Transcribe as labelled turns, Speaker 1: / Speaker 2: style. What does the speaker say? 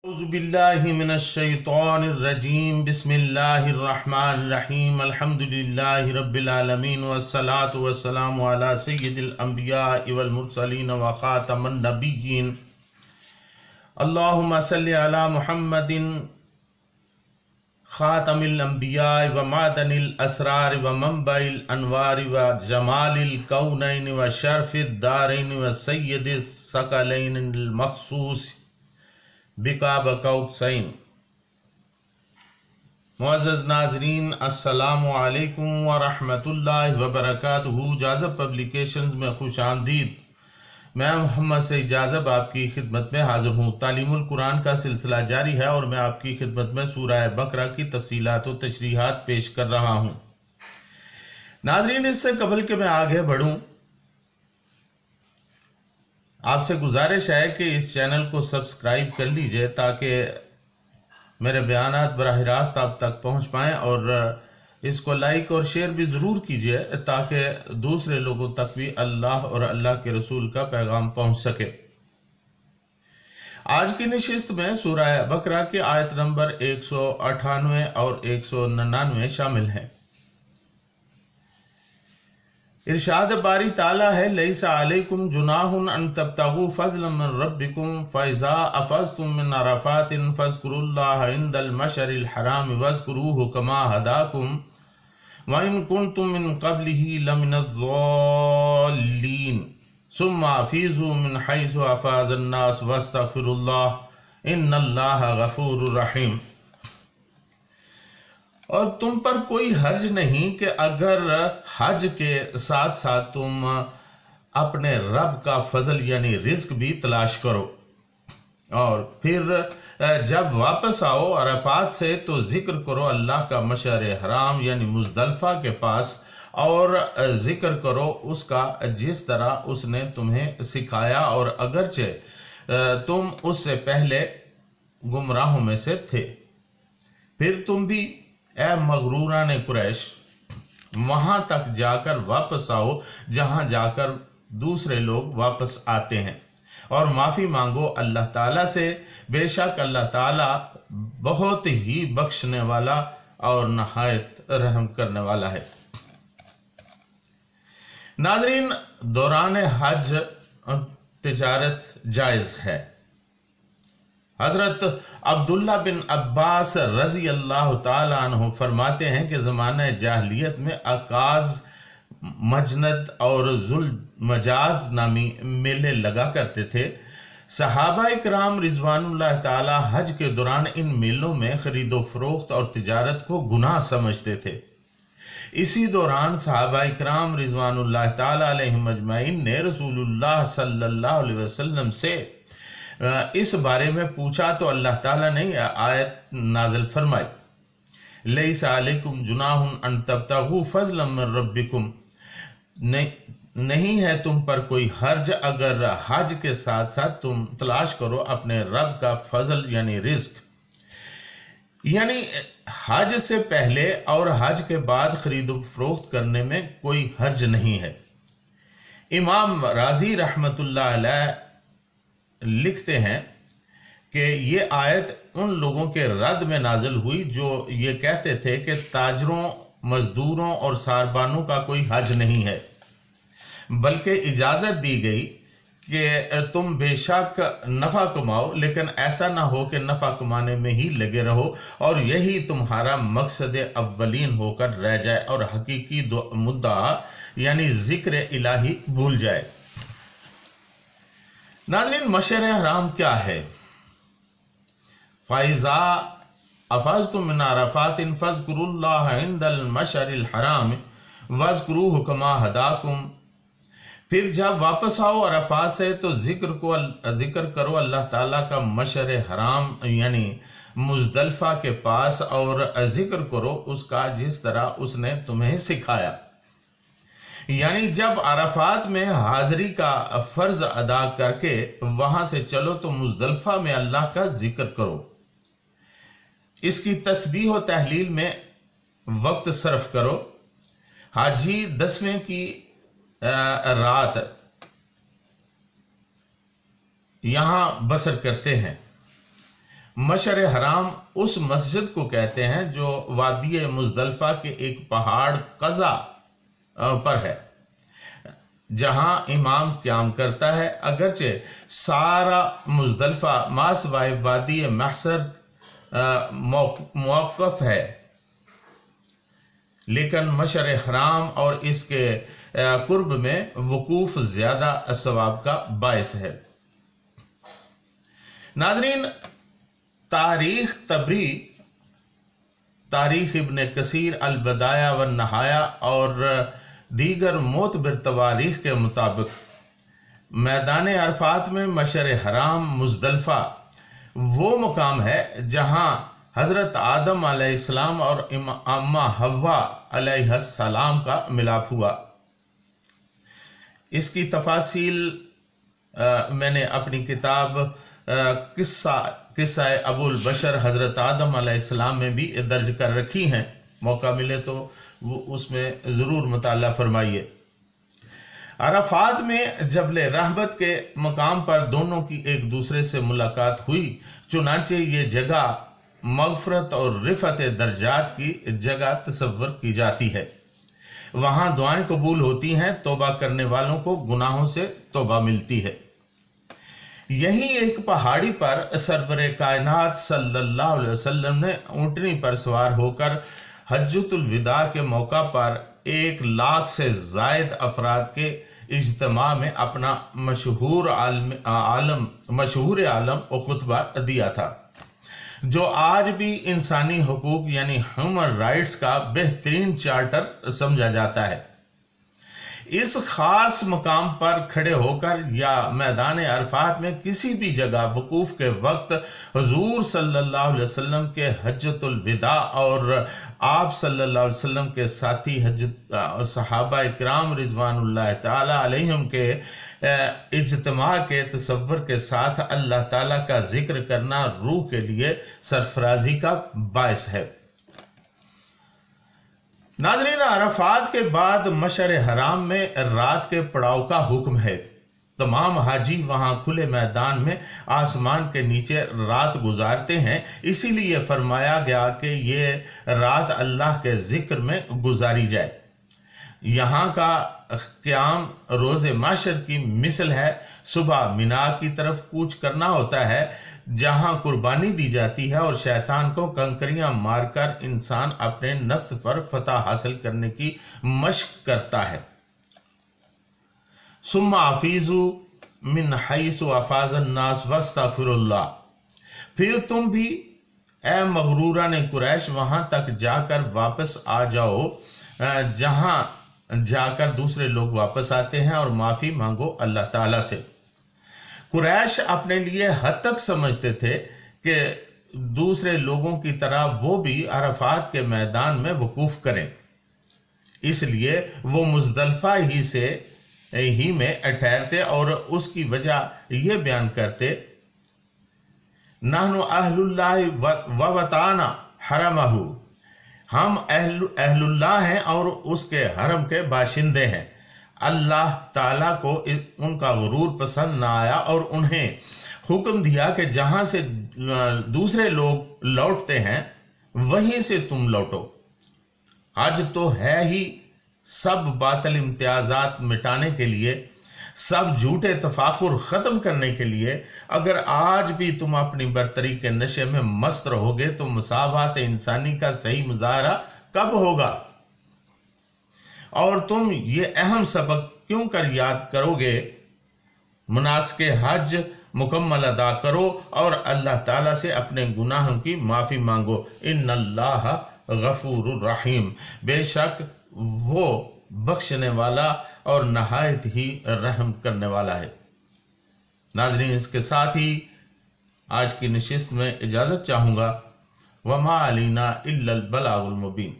Speaker 1: औज़ुबिल्लाहि मिनश्शैतानिर्रजीम बिस्मिल्लाहिर्रहमानिर्रहीम अल्हम्दुलिल्लाहि रब्बिल आलमीन वस्सलातु वस्सलामु अला सय्यिदिल अंबिया'i वल मुरसलीन व खातमन नबिय्यीन अल्लाहुम्मा सल्लि अला मुहम्मदिन खातमिल अंबिया'i व मादनिल असरार व मंबइल अनवार व जमालिल कौनैन व शरफिद दारैन व सय्यदिस सकलैनिल मखसूस बिकाबकौसैन। मुअज़्ज़ज़ नाज़रीन, अस्सलामु अलैकुम व रहमतुल्लाहि व बरकातुहू। जाज़ब पब्लिकेशंस में खुश आमदीद। मैं मोहम्मद सईद जाज़ब आपकी खिदमत में हाज़िर हूँ। तालीमुल कुरान का सिलसिला जारी है और मैं आपकी खिदमत में सूरह बकरा की तफसीलात व तशरीहात पेश कर रहा हूँ। नाज़रीन, इससे कबल के मैं आगे बढ़ूँ, आपसे गुजारिश है कि इस चैनल को सब्सक्राइब कर लीजिए ताकि मेरे बयानात बराह रास्त आप तक पहुँच पाएँ, और इसको लाइक और शेयर भी ज़रूर कीजिए ताकि दूसरे लोगों तक भी अल्लाह और अल्लाह के रसूल का पैगाम पहुँच सके। आज की नशिस्त में सूरह बकरा की आयत नंबर 198 और 199 शामिल है। इरशाद बारी ताला है, लैसा अलैकुम जुनाहुन अन तब्तगू फज़लन मिन रब्बिकुम फ़इज़ा अफ़ज़तुम मिन अरफ़ातिन फ़ज़कुरुल्लाह इंदल मशरिल हराम वज़कुरूहु कमा हदाकुम व इन कुंतुम मिन क़ब्लिही लमिनज़्ज़ाल्लीन सुम्मा अफ़ीज़ू मिन हैसु अफ़ाज़न नास वस्तग़फ़िरुल्लाह इन्नल्लाह गफ़ूरुर रहीम। और तुम पर कोई हर्ज नहीं कि अगर हज के साथ साथ तुम अपने रब का फजल यानी रिज्क भी तलाश करो, और फिर जब वापस आओ अरफात से तो जिक्र करो अल्लाह का मशअर हराम यानी मुज़दलिफ़ा के पास, और जिक्र करो उसका जिस तरह उसने तुम्हें सिखाया, और अगरचे तुम उससे पहले गुमराहों में से थे। फिर तुम भी ए मगरूरान कुरैश वहाँ तक जाकर वापस आओ जहाँ जाकर दूसरे लोग वापस आते हैं, और माफ़ी मांगो अल्लाह ताला से, बेशक अल्लाह ताला बहुत ही बख्शने वाला और नहायत रहम करने वाला है। नाज़रीन, दौरान हज तिजारत जायज़ है। हज़रत अब्दुल्ला बिन अब्बास रज़ी अल्लाह ताला अन्हु फरमाते हैं कि ज़माने जाहिलियत में अकाज़, मजनद और जुल मजाज नामी मेले लगा करते थे। सहाबा इकराम रिज़वानुल्लाह ताला हज के दौरान इन मेलों में ख़रीदो फ़रोख्त और तिजारत को गुनाह समझते थे। इसी दौरान सहाबा इकराम रिज़वानुल्लाह ताला अलैहिम अजमईन ने रसूलुल्लाह सल्लल्लाहु अलैहि वसल्लम से इस बारे में पूछा तो अल्लाह ताला ने आयत नाज़िल फरमाई, लैसा अलैकुम जुनाहुन अन तब्तगू फज़लन मिन रब्बिकुम, नहीं है तुम पर कोई हर्ज अगर हज के साथ साथ तुम तलाश करो अपने रब का फजल यानी रिज्क। यानी हज से पहले और हज के बाद खरीद फरोख्त करने में कोई हर्ज नहीं है। इमाम राजी रहमतुल्लाह अलैह लिखते हैं कि ये आयत उन लोगों के रद्द में नाजिल हुई जो ये कहते थे कि ताजरों, मजदूरों और सारबानों का कोई हज नहीं है, बल्कि इजाज़त दी गई कि तुम बेशक नफ़ा कमाओ, लेकिन ऐसा ना हो कि नफ़ा कमाने में ही लगे रहो और यही तुम्हारा मकसद अव्वलीन होकर रह जाए और हकीकी मुद्दा यानी ज़िक्र इलाही भूल जाए। नाज़रीन, मशअर हराम क्या है? फ़इज़ा अफ़ज़तुम मिन अरफ़ातिन फ़ज़कुरुल्लाह इंदल मशअरिल हराम वज़कुरूहु कमा हदाकुम, फिर जब वापस आओ अरफ़ात से तो जिक्र करो अल्लाह ताला का मशअर हराम यानी मुज़दलिफ़ा के पास, और जिक्र करो उसका जिस तरह उसने तुम्हें सिखाया। यानी जब अरफात में हाज़िरी का फ़र्ज़ अदा करके वहाँ से चलो तो मुज़दलिफ़ा में अल्लाह का ज़िक्र करो, इसकी तस्बीह व तहलील में वक्त सर्फ करो। हाजी 10वें की रात यहाँ बसर करते हैं मशर हराम उस मस्जिद को कहते हैं जो वादी मुजदलफा के एक पहाड़ कज़ा पर है, जहां इमाम क़याम करता है। अगरचे सारा मुजदलफा मासवाए वादी महसर मौक़िफ़ है, लेकिन मशर हराम और इसके कुर्ब में वकूफ़ ज़्यादा सवाब का बायस है। नाज़रीन, तारीख़ तबरी, तारीख़ इब्न कसीर, अल-बदाया व नहाया और दीगर मोतबर तवारीख़ के मुताबिक मैदान अरफात में मशर हराम मुजदलफा वो मुकाम है जहाँ हज़रत आदम अलैहिस्सलाम और अम्मा हव्वा अलैहिस्सलाम का मिलाप हुआ। इसकी तफासील मैंने अपनी किताब किस्सा अबुल बशर हज़रत आदम अलैहिस्सलाम में भी दर्ज कर रखी हैं। मौका मिले तो वो उसमें ज़रूर मुताला फरमाइए। अरफात में जबल रहमत के मकाम पर दोनों की एक दूसरे से मुलाकात हुई, चुनांचे ये जगह मग़फ़रत और रिफ़त दर्जात की जगह तसव्वुर की जाती है। वहाँ दुआएं कबूल होती हैं, तौबा करने वालों को गुनाहों से तौबा मिलती है। यही एक पहाड़ी पर सरवर कायनात सल्लल्लाहु अलैहि वसल्लम ने ऊँटनी पर सवार होकर हज्जतुल विदा के मौका पर 1 लाख से ज़ायद अफराद के इज्तिमा में अपना मशहूर आलम और खुतबा दिया था, जो आज भी इंसानी हुकूक यानी ह्यूमन राइट्स का बेहतरीन चार्टर समझा जाता है। इस खास मकाम पर खड़े होकर या मैदान अरफात में किसी भी जगह वकूफ़ के वक्त हुजूर सल्लल्लाहु अलैहि वसल्लम के हज्जतुल विदा और आप सल्लल्लाहु अलैहि वसल्लम के साथी सहाबा इकराम रिज़वानुल्लाह ताला अलैहिम के इज्तिमा के तसव्वुर के साथ अल्लाह ताला का जिक्र करना रूह के लिए सरफराजी का बायस है। नाज़रीन, अरफात के बाद मशर हराम में रात के पड़ाव का हुक्म है। तमाम हाजी वहाँ खुले मैदान में आसमान के नीचे रात गुजारते हैं, इसीलिए फरमाया गया कि ये रात अल्लाह के ज़िक्र में गुजारी जाए। यहाँ का क़याम रोज़े माशर की मिसल है। सुबह मिना की तरफ कूच करना होता है, जहाँ कुर्बानी दी जाती है और शैतान को कंकरियाँ मारकर इंसान अपने नफ्स पर फतह हासिल करने की मशक करता है। सुम्मा अफीज़ु मिन हैसु अफ़ाज़न नास वस्तग़फिरुल्लाह, फिर तुम भी ए मग़रूरान कुरैश वहाँ तक जाकर वापस आ जाओ जहाँ जाकर दूसरे लोग वापस आते हैं और माफ़ी मांगो अल्लाह ताला से। कुरैश अपने लिए हद तक समझते थे कि दूसरे लोगों की तरह वो भी अरफात के मैदान में वकूफ़ करें, इसलिए वो मुज़दलफ़ा ही में ठहरते और उसकी वजह ये बयान करते, नहनु अहलुल्लाह व वताना हरमहु, हम अहलुल्लाह हैं और उसके हरम के बाशिंदे हैं। अल्लाह ताला को उनका गुरूर पसंद ना आया और उन्हें हुक्म दिया कि जहाँ से दूसरे लोग लौटते हैं वहीं से तुम लौटो। हज तो है ही सब बातिल इम्तियाज़ात मिटाने के लिए, सब झूठे तफाखुर ख़त्म करने के लिए। अगर आज भी तुम अपनी बरतरी के नशे में मस्त रहोगे तो मुसावात इंसानी का सही मुजाहरा कब होगा? और तुम ये अहम सबक क्यों कर याद करोगे? मुनासिक हज मुकम्मल अदा करो और अल्लाह ताला से अपने गुनाहों की माफ़ी मांगो। इन्नल्लाह गफूरुर रहीम, बेशक वो बख्शने वाला और नहायत ही रहम करने वाला है। नाज़रीन, इसके साथ ही आज की नशिस्त में इजाज़त चाहूँगा। वमा अलीना इल्लल बलागुल मुबीन।